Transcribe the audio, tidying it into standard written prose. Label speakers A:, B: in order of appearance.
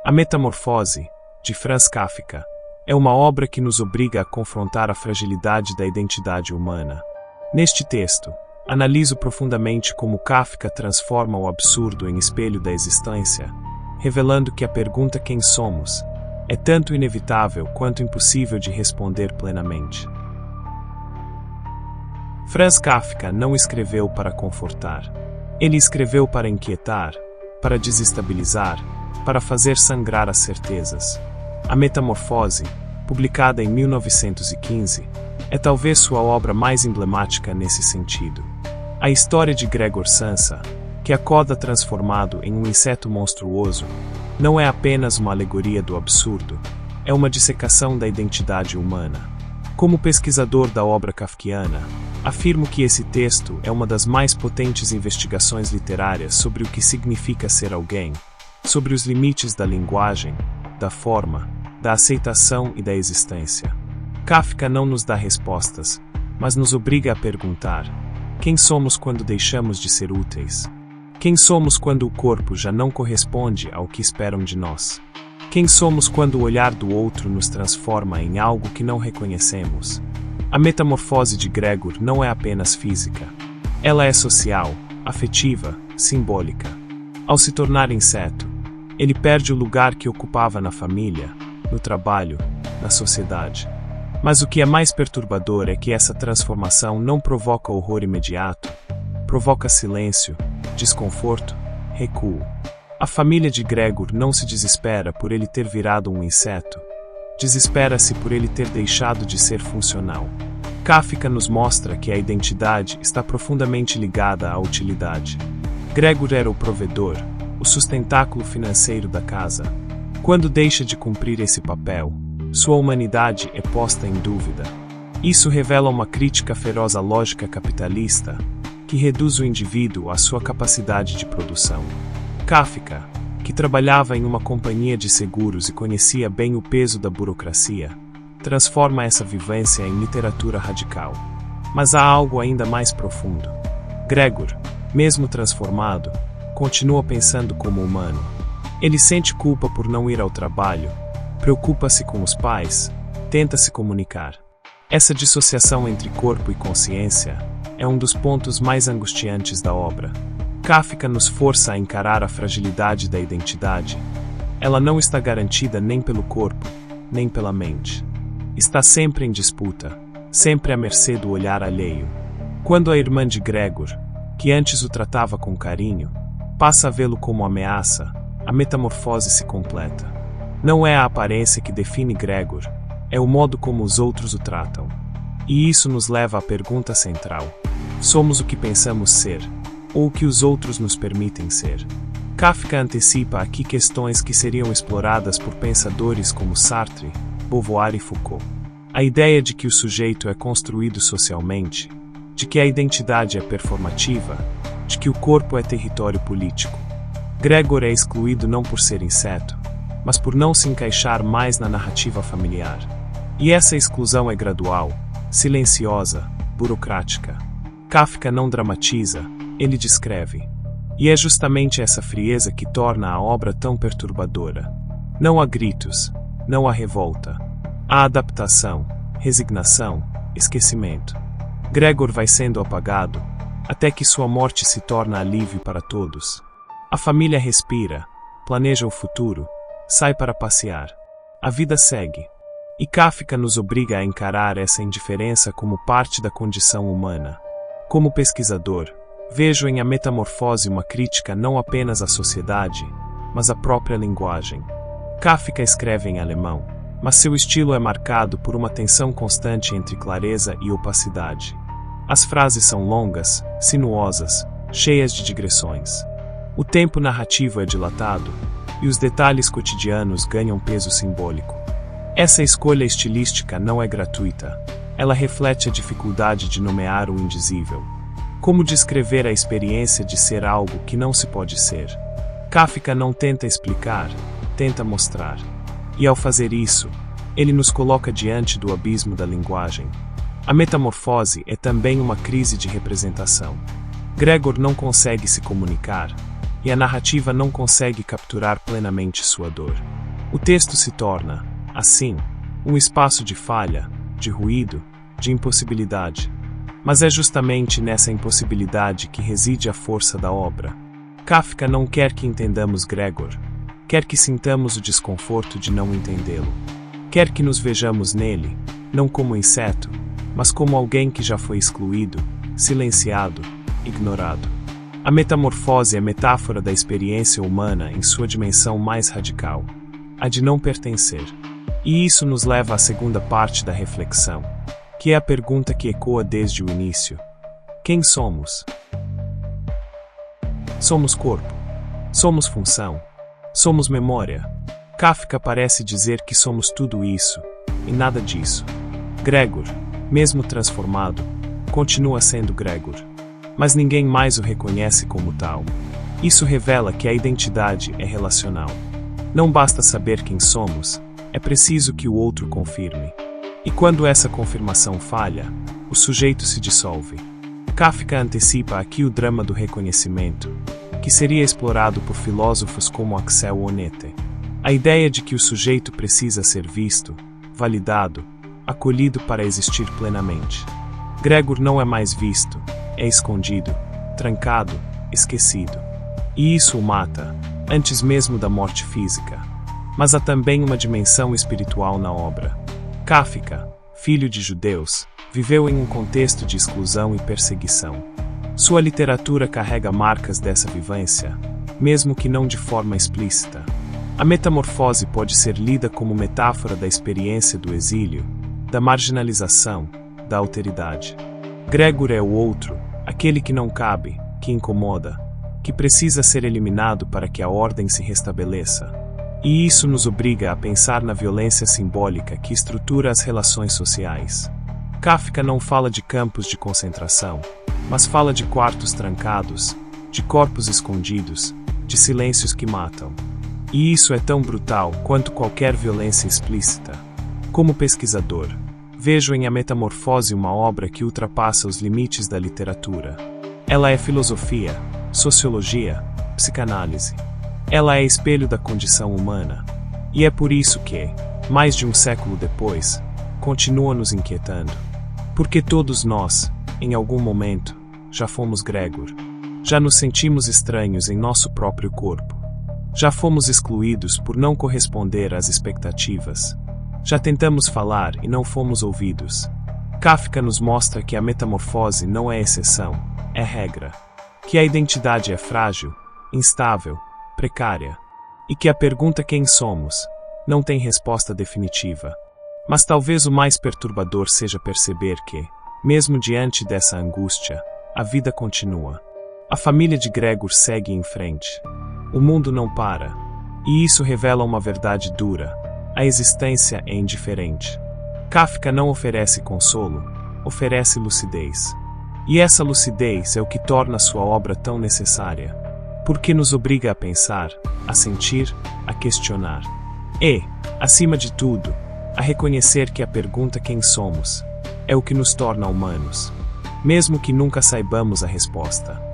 A: A Metamorfose, de Franz Kafka, é uma obra que nos obriga a confrontar a fragilidade da identidade humana. Neste texto, analiso profundamente como Kafka transforma o absurdo em espelho da existência, revelando que a pergunta quem somos é tanto inevitável quanto impossível de responder plenamente. Franz Kafka não escreveu para confortar. Ele escreveu para inquietar, para desestabilizar, para fazer sangrar as certezas. A Metamorfose, publicada em 1915, é talvez sua obra mais emblemática nesse sentido. A história de Gregor Samsa, que acorda transformado em um inseto monstruoso, não é apenas uma alegoria do absurdo, é uma dissecação da identidade humana. Como pesquisador da obra kafkiana, afirmo que esse texto é uma das mais potentes investigações literárias sobre o que significa ser alguém, sobre os limites da linguagem, da forma, da aceitação e da existência. Kafka não nos dá respostas, mas nos obriga a perguntar: quem somos quando deixamos de ser úteis? Quem somos quando o corpo já não corresponde ao que esperam de nós? Quem somos quando o olhar do outro nos transforma em algo que não reconhecemos? A metamorfose de Gregor não é apenas física. Ela é social, afetiva, simbólica. Ao se tornar inseto, ele perde o lugar que ocupava na família, no trabalho, na sociedade. Mas o que é mais perturbador é que essa transformação não provoca horror imediato, provoca silêncio, desconforto, recuo. A família de Gregor não se desespera por ele ter virado um inseto. Desespera-se por ele ter deixado de ser funcional. Kafka nos mostra que a identidade está profundamente ligada à utilidade. Gregor era o provedor, o sustentáculo financeiro da casa. Quando deixa de cumprir esse papel, sua humanidade é posta em dúvida. Isso revela uma crítica feroz à lógica capitalista, que reduz o indivíduo à sua capacidade de produção. Kafka, que trabalhava em uma companhia de seguros e conhecia bem o peso da burocracia, transforma essa vivência em literatura radical. Mas há algo ainda mais profundo. Gregor, mesmo transformado, continua pensando como humano. Ele sente culpa por não ir ao trabalho, preocupa-se com os pais, tenta se comunicar. Essa dissociação entre corpo e consciência é um dos pontos mais angustiantes da obra. Kafka nos força a encarar a fragilidade da identidade. Ela não está garantida nem pelo corpo, nem pela mente. Está sempre em disputa, sempre à mercê do olhar alheio. Quando a irmã de Gregor, que antes o tratava com carinho, passa a vê-lo como ameaça, a metamorfose se completa. Não é a aparência que define Gregor, é o modo como os outros o tratam. E isso nos leva à pergunta central: somos o que pensamos ser, ou o que os outros nos permitem ser? Kafka antecipa aqui questões que seriam exploradas por pensadores como Sartre, Beauvoir e Foucault. A ideia de que o sujeito é construído socialmente, de que a identidade é performativa, de que o corpo é território político. Gregor é excluído não por ser inseto, mas por não se encaixar mais na narrativa familiar. E essa exclusão é gradual, silenciosa, burocrática. Kafka não dramatiza, ele descreve. E é justamente essa frieza que torna a obra tão perturbadora. Não há gritos, não há revolta. Há adaptação, resignação, esquecimento. Gregor vai sendo apagado, até que sua morte se torna alívio para todos. A família respira, planeja o futuro, sai para passear. A vida segue. E Kafka nos obriga a encarar essa indiferença como parte da condição humana. Como pesquisador, vejo em A Metamorfose uma crítica não apenas à sociedade, mas à própria linguagem. Kafka escreve em alemão, mas seu estilo é marcado por uma tensão constante entre clareza e opacidade. As frases são longas, sinuosas, cheias de digressões. O tempo narrativo é dilatado, e os detalhes cotidianos ganham peso simbólico. Essa escolha estilística não é gratuita. Ela reflete a dificuldade de nomear o indizível. Como descrever a experiência de ser algo que não se pode ser? Kafka não tenta explicar, tenta mostrar. E ao fazer isso, ele nos coloca diante do abismo da linguagem. A metamorfose é também uma crise de representação. Gregor não consegue se comunicar, e a narrativa não consegue capturar plenamente sua dor. O texto se torna, assim, um espaço de falha, de ruído, de impossibilidade. Mas é justamente nessa impossibilidade que reside a força da obra. Kafka não quer que entendamos Gregor, quer que sintamos o desconforto de não entendê-lo. Quer que nos vejamos nele, não como inseto, mas como alguém que já foi excluído, silenciado, ignorado. A metamorfose é metáfora da experiência humana em sua dimensão mais radical, a de não pertencer. E isso nos leva à segunda parte da reflexão, que é a pergunta que ecoa desde o início: quem somos? Somos corpo. Somos função. Somos memória. Kafka parece dizer que somos tudo isso, e nada disso. Gregor, mesmo transformado, continua sendo Gregor. Mas ninguém mais o reconhece como tal. Isso revela que a identidade é relacional. Não basta saber quem somos, é preciso que o outro confirme. E quando essa confirmação falha, o sujeito se dissolve. Kafka antecipa aqui o drama do reconhecimento, que seria explorado por filósofos como Axel Honneth. A ideia de que o sujeito precisa ser visto, validado, acolhido para existir plenamente. Gregor não é mais visto, é escondido, trancado, esquecido. E isso o mata, antes mesmo da morte física. Mas há também uma dimensão espiritual na obra. Kafka, filho de judeus, viveu em um contexto de exclusão e perseguição. Sua literatura carrega marcas dessa vivência, mesmo que não de forma explícita. A metamorfose pode ser lida como metáfora da experiência do exílio, da marginalização, da alteridade. Gregor é o outro, aquele que não cabe, que incomoda, que precisa ser eliminado para que a ordem se restabeleça. E isso nos obriga a pensar na violência simbólica que estrutura as relações sociais. Kafka não fala de campos de concentração, mas fala de quartos trancados, de corpos escondidos, de silêncios que matam. E isso é tão brutal quanto qualquer violência explícita. Como pesquisador, vejo em A Metamorfose uma obra que ultrapassa os limites da literatura. Ela é filosofia, sociologia, psicanálise. Ela é espelho da condição humana. E é por isso que, mais de um século depois, continua nos inquietando. Porque todos nós, em algum momento, já fomos Gregor. Já nos sentimos estranhos em nosso próprio corpo. Já fomos excluídos por não corresponder às expectativas. Já tentamos falar e não fomos ouvidos. Kafka nos mostra que a metamorfose não é exceção, é regra. Que a identidade é frágil, instável, precária. E que a pergunta quem somos não tem resposta definitiva. Mas talvez o mais perturbador seja perceber que, mesmo diante dessa angústia, a vida continua. A família de Gregor segue em frente. O mundo não para. E isso revela uma verdade dura. A existência é indiferente. Kafka não oferece consolo, oferece lucidez. E essa lucidez é o que torna sua obra tão necessária. Porque nos obriga a pensar, a sentir, a questionar. E, acima de tudo, a reconhecer que a pergunta quem somos é o que nos torna humanos. Mesmo que nunca saibamos a resposta.